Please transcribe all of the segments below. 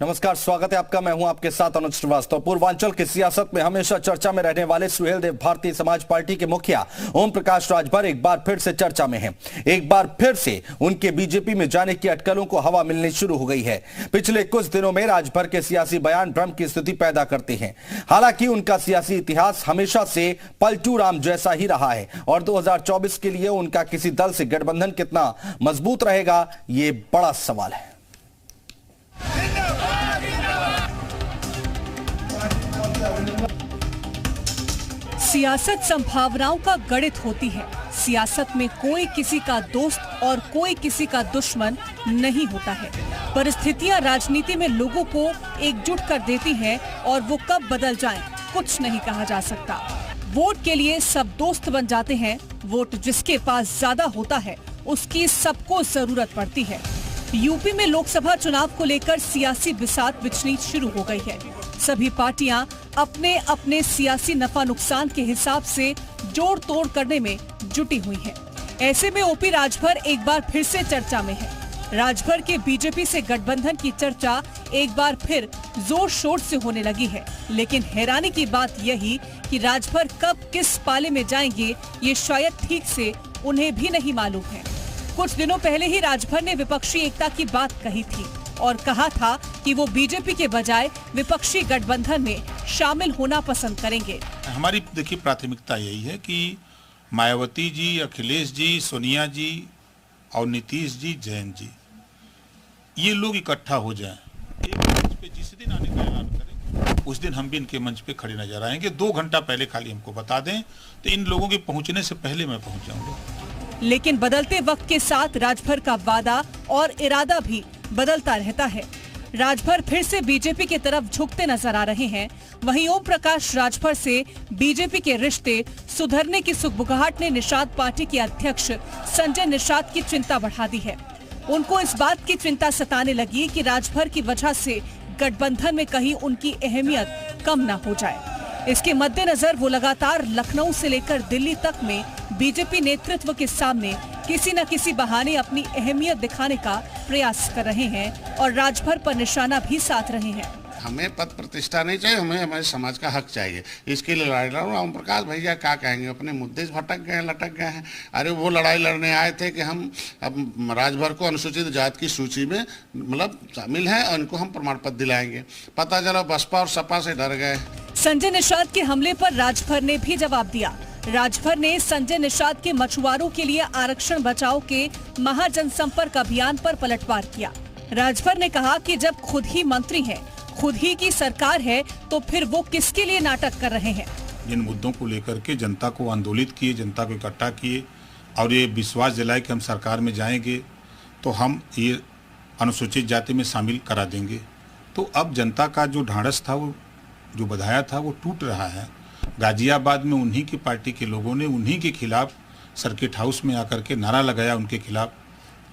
नमस्कार, स्वागत है आपका। मैं हूं आपके साथ अनुज श्रीवास्तव। पूर्वांचल की सियासत में हमेशा चर्चा में रहने वाले सुहेलदेव भारतीय समाज पार्टी के मुखिया ओम प्रकाश राजभर एक बार फिर से चर्चा में हैं। एक बार फिर से उनके बीजेपी में जाने की अटकलों को हवा मिलनी शुरू हो गई है। पिछले कुछ दिनों में राजभर के सियासी बयान भ्रम की स्थिति पैदा करते हैं। हालांकि उनका सियासी इतिहास हमेशा से पलटू राम जैसा ही रहा है और 2024 के लिए उनका किसी दल से गठबंधन कितना मजबूत रहेगा, ये बड़ा सवाल है। सियासत संभावनाओं का गणित होती है। सियासत में कोई किसी का दोस्त और कोई किसी का दुश्मन नहीं होता है। परिस्थितियां राजनीति में लोगों को एकजुट कर देती हैं और वो कब बदल जाएं, कुछ नहीं कहा जा सकता। वोट के लिए सब दोस्त बन जाते हैं। वोट जिसके पास ज्यादा होता है उसकी सबको जरूरत पड़ती है। यूपी में लोकसभा चुनाव को लेकर सियासी बिसात बिछनी शुरू हो गई है। सभी पार्टियां अपने अपने सियासी नफा नुकसान के हिसाब से जोड़ तोड़ करने में जुटी हुई हैं। ऐसे में ओपी राजभर एक बार फिर से चर्चा में है। राजभर के बीजेपी से गठबंधन की चर्चा एक बार फिर जोर शोर से होने लगी है। लेकिन हैरानी की बात यही कि राजभर कब किस पाले में जाएंगे, ये शायद ठीक से उन्हें भी नहीं मालूम है। कुछ दिनों पहले ही राजभर ने विपक्षी एकता की बात कही थी और कहा था कि वो बीजेपी के बजाय विपक्षी गठबंधन में शामिल होना पसंद करेंगे। हमारी देखिए प्राथमिकता यही है कि मायावती जी, अखिलेश जी, सोनिया जी और नीतीश जी, जयंत जी, ये लोग इकट्ठा हो जाएं। एक मंच पे जिस दिन आने का ऐलान करें उस दिन हम भी इनके मंच पे खड़े नजर आएंगे। 2 घंटा पहले खाली हमको बता दें तो इन लोगों के पहुंचने से पहले मैं पहुंच जाऊंगा। लेकिन बदलते वक्त के साथ राजभर का वादा और इरादा भी बदलता रहता है। राजभर फिर से बीजेपी की तरफ झुकते नजर आ रहे हैं। वहीं ओम प्रकाश राजभर से बीजेपी के रिश्ते सुधरने की सुगबुगाहट ने निषाद पार्टी के अध्यक्ष संजय निषाद की चिंता बढ़ा दी है। उनको इस बात की चिंता सताने लगी कि राजभर की वजह से गठबंधन में कहीं उनकी अहमियत कम न हो जाए। इसके मद्देनजर वो लगातार लखनऊ से लेकर दिल्ली तक में बीजेपी नेतृत्व के सामने किसी न किसी बहाने अपनी अहमियत दिखाने का प्रयास कर रहे हैं और राजभर पर निशाना भी साध रहे हैं। हमें पद प्रतिष्ठा नहीं चाहिए, हमें हमारे समाज का हक चाहिए। इसके लिए लड़ाई लड़ रहा हूँ। ओम प्रकाश भैया क्या कहेंगे, अपने मुद्दे से भटक गए, लटक गए हैं। अरे वो लड़ाई लड़ने आए थे कि हम अब राजभर को अनुसूचित जाति की सूची में मतलब शामिल हैं और इनको हम प्रमाण पत्र दिलाएंगे। पता चला बसपा और सपा से डर गए। संजय निषाद के हमले पर राजभर ने भी जवाब दिया। राजभर ने संजय निषाद के मछुआरों के लिए आरक्षण बचाओ के महाजनसंपर्क अभियान पर पलटवार किया। राजभर ने कहा कि जब खुद ही मंत्री हैं, खुद ही की सरकार है, तो फिर वो किसके लिए नाटक कर रहे हैं। जिन मुद्दों को लेकर के जनता को आंदोलित किए, जनता को इकट्ठा किए और ये विश्वास दिलाए कि हम सरकार में जाएंगे तो हम ये अनुसूचित जाति में शामिल करा देंगे, तो अब जनता का जो ढांढस था, वो जो बधाया था, वो टूट रहा है। गाजियाबाद में उन्हीं की पार्टी के लोगों ने उन्हीं के खिलाफ सर्किट हाउस में आकर के नारा लगाया उनके खिलाफ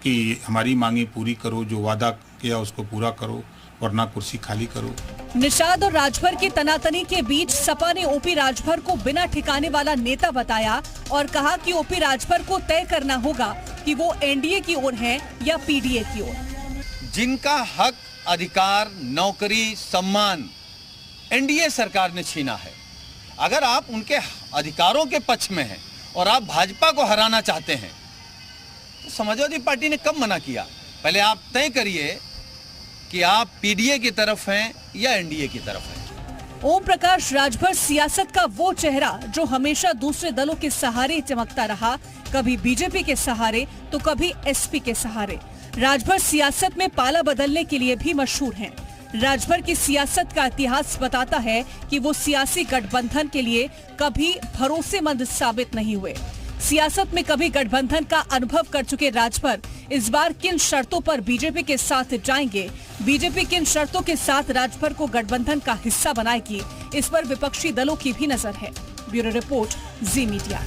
कि हमारी मांगे पूरी करो, जो वादा किया उसको पूरा करो, वरना कुर्सी खाली करो। निषाद और राजभर की तनातनी के बीच सपा ने ओपी राजभर को बिना ठिकाने वाला नेता बताया और कहा कि ओपी राजभर को तय करना होगा कि वो एनडीए की ओर है या पीडीए की ओर। जिनका हक, अधिकार, नौकरी, सम्मान एनडीए सरकार ने छीना है। अगर आप उनके अधिकारों के पक्ष में हैं और आप भाजपा को हराना चाहते हैं तो समाजवादी पार्टी ने कब मना किया? पहले आप तय करिए कि आप पीडीए की तरफ हैं या एनडीए की तरफ हैं। ओम प्रकाश राजभर सियासत का वो चेहरा जो हमेशा दूसरे दलों के सहारे चमकता रहा, कभी बीजेपी के सहारे तो कभी एसपी के सहारे। राजभर सियासत में पाला बदलने के लिए भी मशहूर हैं। राजभर की सियासत का इतिहास बताता है कि वो सियासी गठबंधन के लिए कभी भरोसेमंद साबित नहीं हुए। सियासत में कभी गठबंधन का अनुभव कर चुके राजभर इस बार किन शर्तों पर बीजेपी के साथ जाएंगे, बीजेपी किन शर्तों के साथ राजभर को गठबंधन का हिस्सा बनाएगी, इस पर विपक्षी दलों की भी नजर है। ब्यूरो रिपोर्ट, जी मीडिया।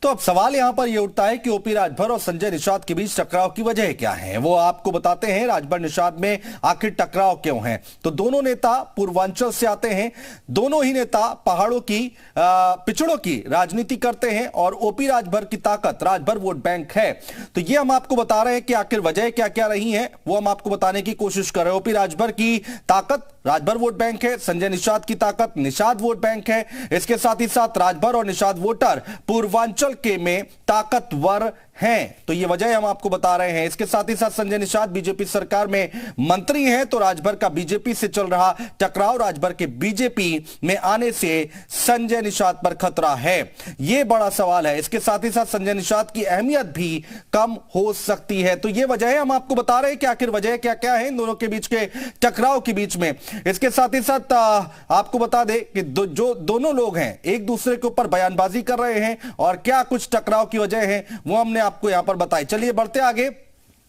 तो तो अब सवाल यहां पर यह उठता है कि ओपी राजभर और संजय निषाद के बीच टकराव की वजह क्या है, वो आपको बताते हैं। राजभर निषाद में आखिर टकराव क्यों है? तो दोनों नेता पूर्वांचल से आते हैं, दोनों ही नेता पहाड़ों की पिछड़ों की राजनीति करते हैं और ओपी राजभर की ताकत राजभर वोट बैंक है। तो ये हम आपको बता रहे हैं कि आखिर वजह क्या क्या रही है, वो हम आपको बताने की कोशिश कर रहे हैं। ओपी राजभर की ताकत राजभर वोट बैंक है, संजय निषाद की ताकत निषाद वोट बैंक है। इसके साथ ही साथ राजभर और निषाद वोटर पूर्वांचल के में ताकतवर हैं, तो ये वजह हम आपको बता रहे हैं। इसके साथ ही साथ संजय निषाद बीजेपी सरकार में मंत्री हैं, तो राजभर का बीजेपी से चल रहा टकराव राजभर के बीजेपी में आने से संजय निषाद पर खतरा है, ये बड़ा सवाल है। इसके साथ ही साथ संजय निषाद की अहमियत भी कम हो सकती है, तो ये वजह हम आपको बता रहे हैं कि आखिर वजह क्या क्या है इन दोनों के बीच के टकराव के बीच में। इसके साथ ही साथ आपको बता दें कि जो दोनों लोग हैं एक दूसरे के ऊपर बयानबाजी कर रहे हैं और क्या कुछ टकराव की वजह है वो हमने आपको यहां पर बताई। चलिए बढ़ते आगे।